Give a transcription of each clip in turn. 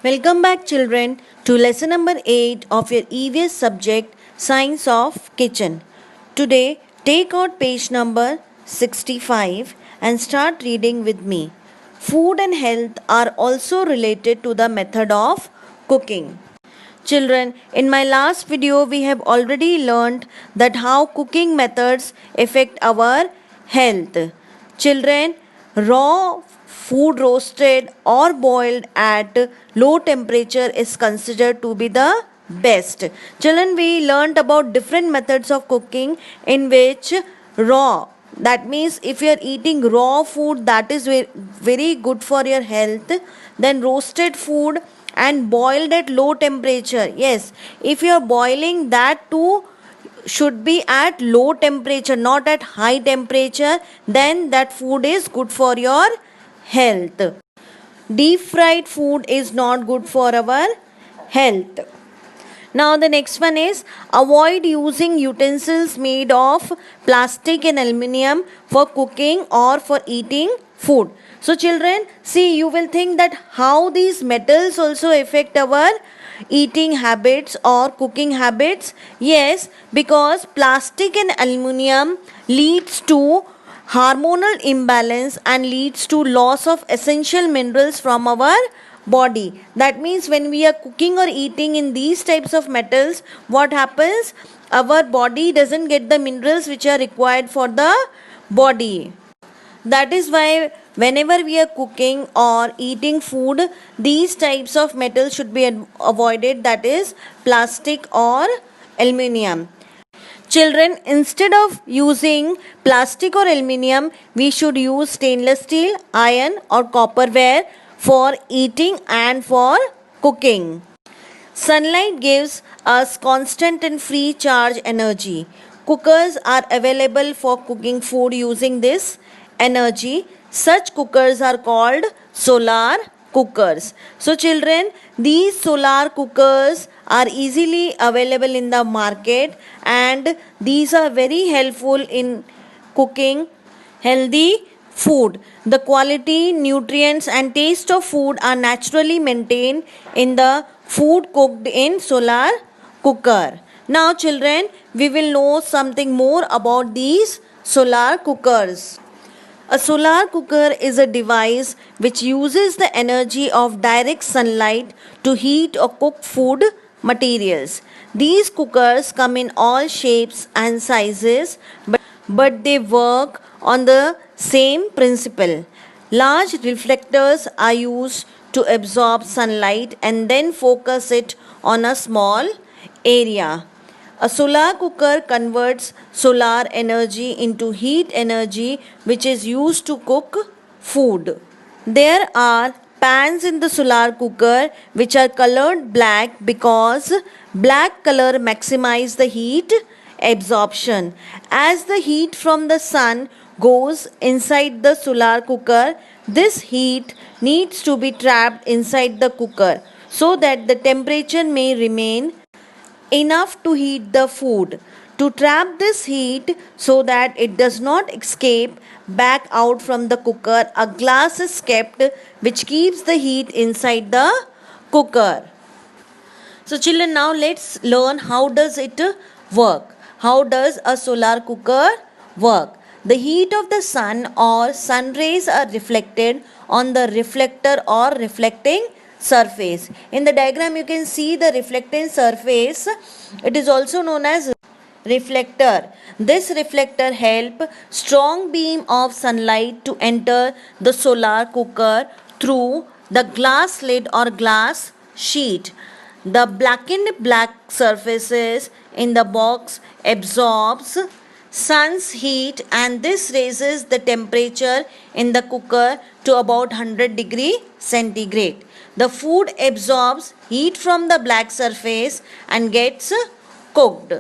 Welcome back, children, to lesson number 8 of your EVS subject Science of Kitchen. Today, take out page number 65 and start reading with me. Food and health are also related to the method of cooking. Children, in my last video, we have already learned that how cooking methods affect our health. Children, raw food roasted or boiled at low temperature is considered to be the best. Children, we learned about different methods of cooking in which raw, that means if you are eating raw food, that is very good for your health. Then roasted food and boiled at low temperature. Yes, if you are boiling, that too should be at low temperature, not at high temperature. Then that food is good for your health. Deep fried food is not good for our health. Now the next one is avoid using utensils made of plastic and aluminium for cooking or for eating food. So children, see, you will think that how these metals also affect our eating habits or cooking habits. Yes, because plastic and aluminium leads to hormonal imbalance and leads to loss of essential minerals from our body. That means when we are cooking or eating in these types of metals, what happens? Our body doesn't get the minerals which are required for the body. That is why whenever we are cooking or eating food, these types of metals should be avoided, that is plastic or aluminium. Children, instead of using plastic or aluminium, we should use stainless steel, iron or copperware for eating and for cooking. Sunlight gives us constant and free charge energy. Cookers are available for cooking food using this energy. Such cookers are called solar cookers. So children, these solar cookers are easily available in the market and these are very helpful in cooking healthy food. The quality, nutrients and taste of food are naturally maintained in the food cooked in solar cooker. Now children, we will know something more about these solar cookers. A solar cooker is a device which uses the energy of direct sunlight to heat or cook food materials. These cookers come in all shapes and sizes, but they work on the same principle. Large reflectors are used to absorb sunlight and then focus it on a small area. A solar cooker converts solar energy into heat energy which is used to cook food. There are pans in the solar cooker which are colored black because black color maximizes the heat absorption. As the heat from the sun goes inside the solar cooker, this heat needs to be trapped inside the cooker so that the temperature may remain enough to heat the food. To trap this heat so that it does not escape back out from the cooker, a glass is kept which keeps the heat inside the cooker. So children, now let's learn how does it work. How does a solar cooker work? The heat of the sun or sun rays are reflected on the reflector or reflecting surface. In the diagram you can see the reflecting surface. It is also known as reflector. This reflector help strong beam of sunlight to enter the solar cooker through the glass lid or glass sheet. The blackened black surfaces in the box absorbs sun's heat and this raises the temperature in the cooker to about 100 degree centigrade. The food absorbs heat from the black surface and gets cooked.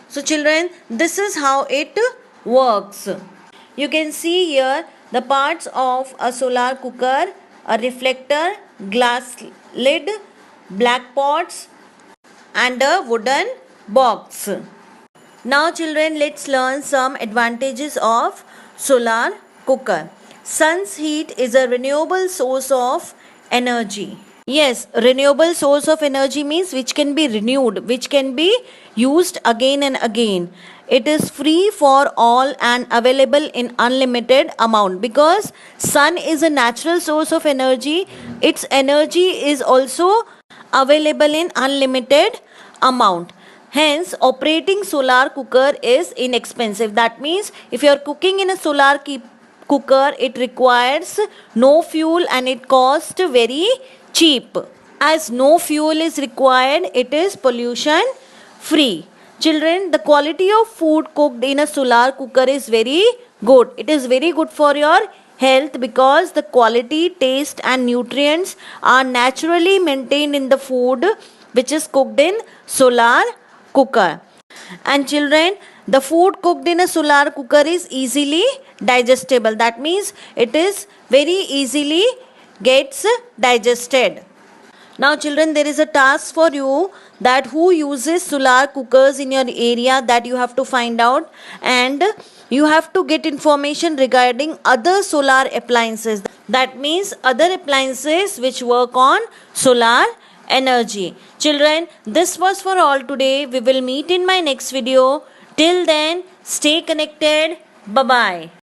So children, this is how it works. You can see here the parts of a solar cooker: a reflector, glass lid, black pots and a wooden box. Now children, let's learn some advantages of solar cooker. Sun's heat is a renewable source of energy. Yes, renewable source of energy means which can be renewed, which can be used again and again. It is free for all and available in unlimited amount because sun is a natural source of energy. Its energy is also available in unlimited amount. Hence, operating solar cooker is inexpensive. That means if you are cooking in a cooker, it requires no fuel and it costs very cheap. As no fuel is required, it is pollution free. Children, the quality of food cooked in a solar cooker is very good. It is very good for your health because the quality, taste and nutrients are naturally maintained in the food which is cooked in solar cooker. And children, the food cooked in a solar cooker is easily digestible. That means it is very easily gets digested. Now children, there is a task for you that who uses solar cookers in your area, that you have to find out, and you have to get information regarding other solar appliances. That means other appliances which work on solar energy. Children, this was for all today. We will meet in my next video. Till then, stay connected. Bye bye.